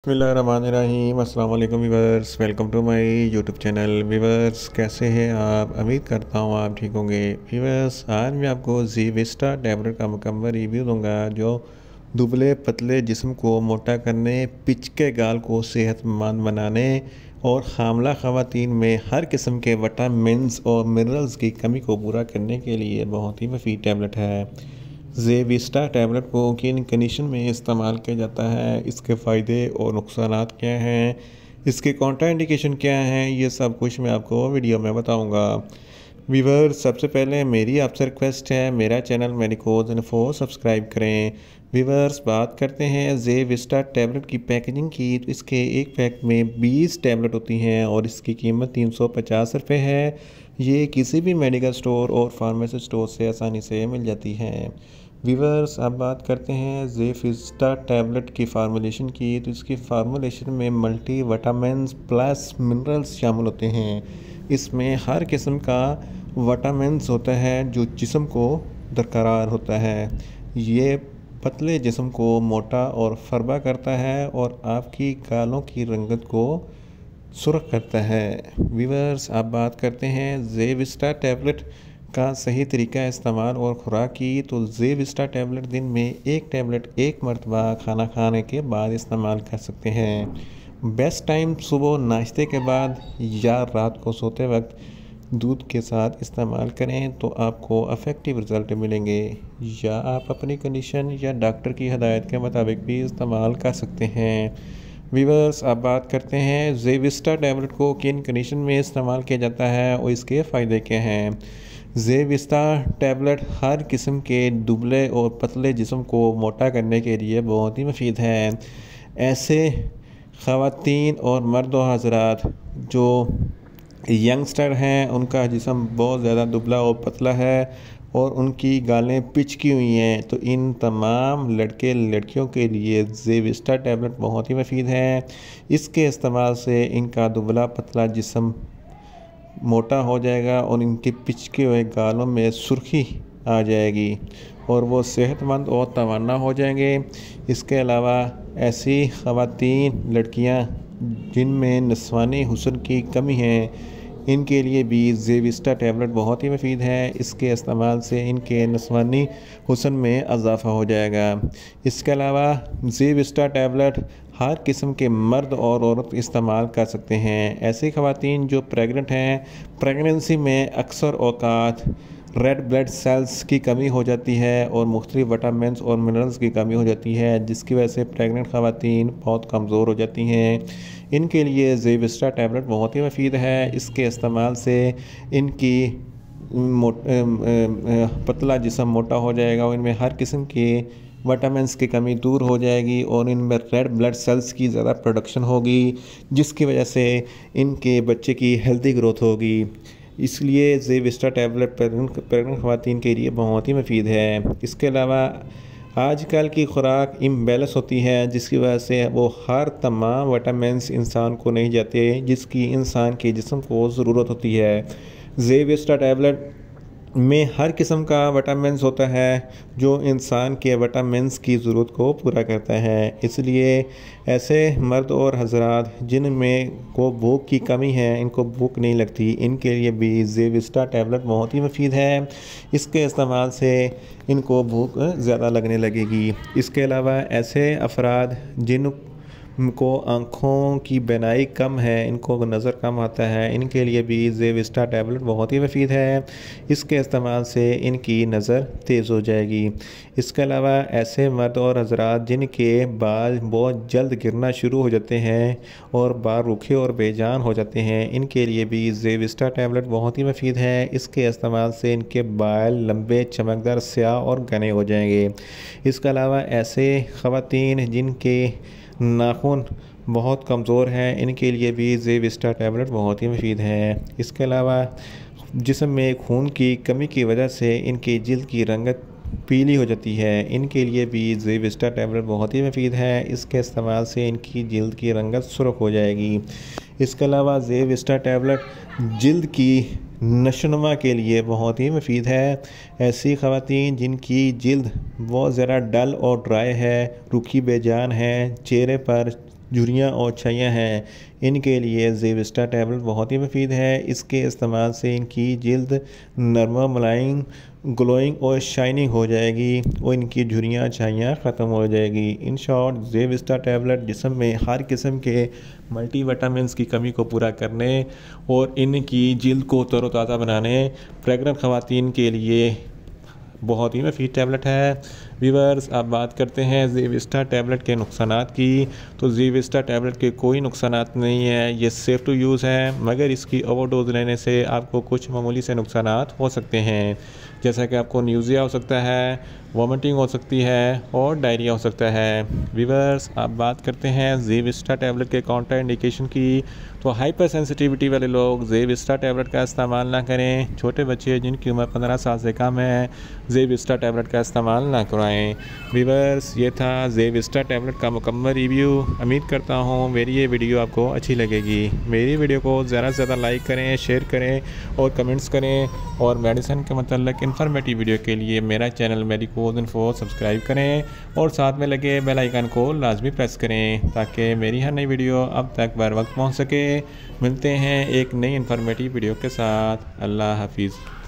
बिस्मिल्लाहिर्रहमानिर्रहीम। अस्सलाम वालेकुम viewers, welcome to my YouTube channel. Viewers, कैसे हैं आप? उम्मीद करता हूँ आप ठीक होंगे। वीवर्स, आज मैं आपको ज़ीविस्टा टैबलेट का मुकम्मल रिव्यू दूंगा जो दुबले पतले जिस्म को मोटा करने, पिचके गाल को सेहतमंद बनाने और हामला ख़वातीन में हर किस्म के विटामिन्स और मिनरल्स की कमी को पूरा करने के लिए बहुत ही मुफीद टैबलेट है। ज़ेविस्टा टैबलेट को किन कंडीशन में इस्तेमाल किया जाता है, इसके फ़ायदे और नुकसानात क्या हैं, इसके कॉन्ट्रा इंडिकेशन क्या हैं, ये सब कुछ मैं आपको वीडियो में बताऊंगा। वीवर, सबसे पहले मेरी आपसे रिक्वेस्ट है, मेरा चैनल मेडिकोज इन्फो सब्सक्राइब करें। वीवर्स, बात करते हैं ज़ेविस्टा टैबलेट की पैकेजिंग की। तो इसके एक पैक में 20 टैबलेट होती हैं और इसकी कीमत 350 रुपये है। ये किसी भी मेडिकल स्टोर और फार्मेसी स्टोर से आसानी से मिल जाती हैं। वीवर्स, अब बात करते हैं ज़ेविस्टा टैबलेट की फार्मूलेशन की। तो इसकी फार्मूलेशन में मल्टी विटामिन्स प्लस मिनरल्स शामिल होते हैं। इसमें हर किस्म का विटामिन्स होता है जो जिस्म को दरकरार होता है। ये पतले जिस्म को मोटा और फरबा करता है और आपकी गालों की रंगत को सुर्ख करता है। वीवर्स, अब बात करते हैं ज़ेविस्टा टैबलेट का सही तरीका इस्तेमाल और खुराक की। तो ज़ेविस्टा टैबलेट दिन में एक टैबलेट एक मरतबा खाना खाने के बाद इस्तेमाल कर सकते हैं। बेस्ट टाइम सुबह नाश्ते के बाद या रात को सोते वक्त दूध के साथ इस्तेमाल करें तो आपको इफ़ेक्टिव रिज़ल्ट मिलेंगे, या आप अपनी कंडीशन या डॉक्टर की हदायत के मुताबिक भी इस्तेमाल कर सकते हैं। वीवर्स, अब बात करते हैं ज़ेविस्टा टैबलेट को किन कंडीशन में इस्तेमाल किया जाता है और इसके फ़ायदे क्या हैं। ज़ेविस्टा टैबलेट हर किस्म के दुबले और पतले जिस्म को मोटा करने के लिए बहुत ही मुफीद है। ऐसे ख़वातीन और मर्द व हज़रात जो यंगस्टर हैं, उनका जिस्म बहुत ज़्यादा दुबला और पतला है और उनकी गालें पिचकी हुई हैं, तो इन तमाम लड़के लड़कियों के लिए ज़ेविस्टा टैबलेट बहुत ही मुफीद है। इसके इस्तेमाल से इनका दुबला पतला जिस्म मोटा हो जाएगा और इनके पिचके हुए गालों में सुर्खी आ जाएगी और वो सेहतमंद और तवाना हो जाएंगे। इसके अलावा ऐसी ख़वातीन लड़कियां जिनमें नस्वानी हुस्न की कमी है, इनके लिए भी ज़ेविस्टा टैबलेट बहुत ही मुफीद है। इसके इस्तेमाल से इनके नस्वानी हुस्न में इजाफ़ा हो जाएगा। इसके अलावा ज़ेविस्टा टैबलेट हर किस्म के मर्द और औरत इस्तेमाल कर सकते हैं। ऐसी ख़वातीन जो प्रेग्नेंट हैं, प्रेगनेंसी में अक्सर औक़ात रेड ब्लड सेल्स की कमी हो जाती है और मुख्तलिफ विटामिन्स और मिनरल्स की कमी हो जाती है, जिसकी वजह से प्रेग्नेंट ख़वातीन बहुत कमज़ोर हो जाती हैं। इनके लिए ज़ेविस्टा टैबलेट बहुत ही मुफीद है। इसके इस्तेमाल से इनकी पतला जिस्म मोटा हो जाएगा और इनमें हर किस्म के विटामिन्स की कमी दूर हो जाएगी और इनमें रेड ब्लड सेल्स की ज़्यादा प्रोडक्शन होगी, जिसकी वजह से इनके बच्चे की हेल्दी ग्रोथ होगी। इसलिए ज़ेविस्टा टैबलेट प्रेग्नेंट ख़वातीन के लिए बहुत ही मुफीद है। इसके अलावा आजकल की खुराक इम्बैलेंस होती है, जिसकी वजह से वो हर तमाम विटामिन्स इंसान को नहीं जाते जिसकी इंसान के जिस्म को ज़रूरत होती है। ज़ेविस्टा टैबलेट में हर किस्म का विटामिन्स होता है जो इंसान के विटामिन्स की ज़रूरत को पूरा करता है। इसलिए ऐसे मर्द और हज़रात जिनमें को भूख की कमी है, इनको भूख नहीं लगती, इनके लिए भी ज़ेविस्टा टैबलेट बहुत ही मुफीद है। इसके इस्तेमाल से इनको भूख ज़्यादा लगने लगेगी। इसके अलावा ऐसे अफराद जिनको आँखों की बीनाई कम है, इनको नज़र कम आता है, इनके लिए भी ज़ेविस्टा टैबलेट बहुत ही मुफीद है। इसके इस्तेमाल से इनकी नज़र तेज़ हो जाएगी। इसके अलावा ऐसे मर्द और हज़रात जिनके बाल बहुत जल्द गिरना शुरू हो जाते हैं और बाल रूखे और बेजान हो जाते हैं, इनके लिए भी ज़ेविस्टा टैबलेट बहुत ही मुफीद है। इसके इस्तेमाल से इनके बाल लंबे, चमकदार, स्याह और घने हो जाएंगे। इसके अलावा ऐसे ख़वातीन जिनके नाखून बहुत कमज़ोर हैं, इनके लिए भी ज़ेविस्टा टैबलेट बहुत ही मुफीद है। इसके अलावा जिस्म में खून की कमी की वजह से इनकी जिल्द की रंगत पीली हो जाती है, इनके लिए भी ज़ेविस्टा टैबलेट बहुत ही मुफीद है। इसके इस्तेमाल से इनकी जिल्द की रंगत सुर्ख हो जाएगी। इसके अलावा ज़ेविस्टा टैबलेट जिल्द की नशोनुमा के लिए बहुत ही मुफीद है। ऐसी ख़वातीन जिनकी जिल्द बहुत ज़्यादा डल और ड्राई है, रूखी बेजान है, चेहरे पर झुर्रियाँ और छाइयाँ हैं, इनके लिए ज़ेविस्टा टैबलेट बहुत ही मुफीद है। इसके इस्तेमाल से इनकी जिल्द नरम, मुलायम, ग्लोइंग और शाइनिंग हो जाएगी और इनकी झुर्रियाँ छाइयाँ ख़त्म हो जाएगी। इन शॉर्ट, ज़ेविस्टा टैबलेट जिस्म में हर किस्म के मल्टीविटामिन्स की कमी को पूरा करने और इनकी जिल्द को तरोताज़ा बनाने प्रेग्नेंट ख़वातीन के लिए बहुत ही मुफीद टैबलेट है। व्यूअर्स, अब बात करते हैं ज़ेविस्टा टैबलेट के नुकसानात की। तो ज़ेविस्टा टैबलेट के कोई नुकसानात नहीं है, ये सेफ़ टू यूज़ है, मगर इसकी ओवरडोज लेने से आपको कुछ मामूली से नुकसानात हो सकते हैं, जैसा कि आपको न्यूज़िया हो सकता है, वॉमिटिंग हो सकती है और डायरिया हो सकता है। व्यूअर्स, अब बात करते हैं ज़ेविस्टा टैबलेट के काउंटर इंडिकेशन की। तो हाइपर सेंसिटिविटी वाले लोग ज़ेविस्टा टैबलेट का इस्तेमाल ना करें। छोटे बच्चे जिनकी उम्र 15 साल से कम है, ज़ेविस्टा टैबलेट का इस्तेमाल ना कराएं। व्यूअर्स, ये था ज़ेविस्टा टैबलेट का मुकम्मल रिव्यू। उम्मीद करता हूँ मेरी ये वीडियो आपको अच्छी लगेगी। मेरी वीडियो को ज़्यादा से ज़्यादा लाइक करें, शेयर करें और कमेंट्स करें, और मेडिसिन के मतलब इन्फॉर्मेटिव वीडियो के लिए मेरा चैनल मेडिकोज इन्फो सब्सक्राइब करें और साथ में लगे बेल आइकन को लाजमी प्रेस करें, ताकि मेरी हर नई वीडियो अब तक बर वक्त पहुँच सके। मिलते हैं एक नई इन्फॉर्मेटिव वीडियो के साथ। अल्लाह हाफिज़।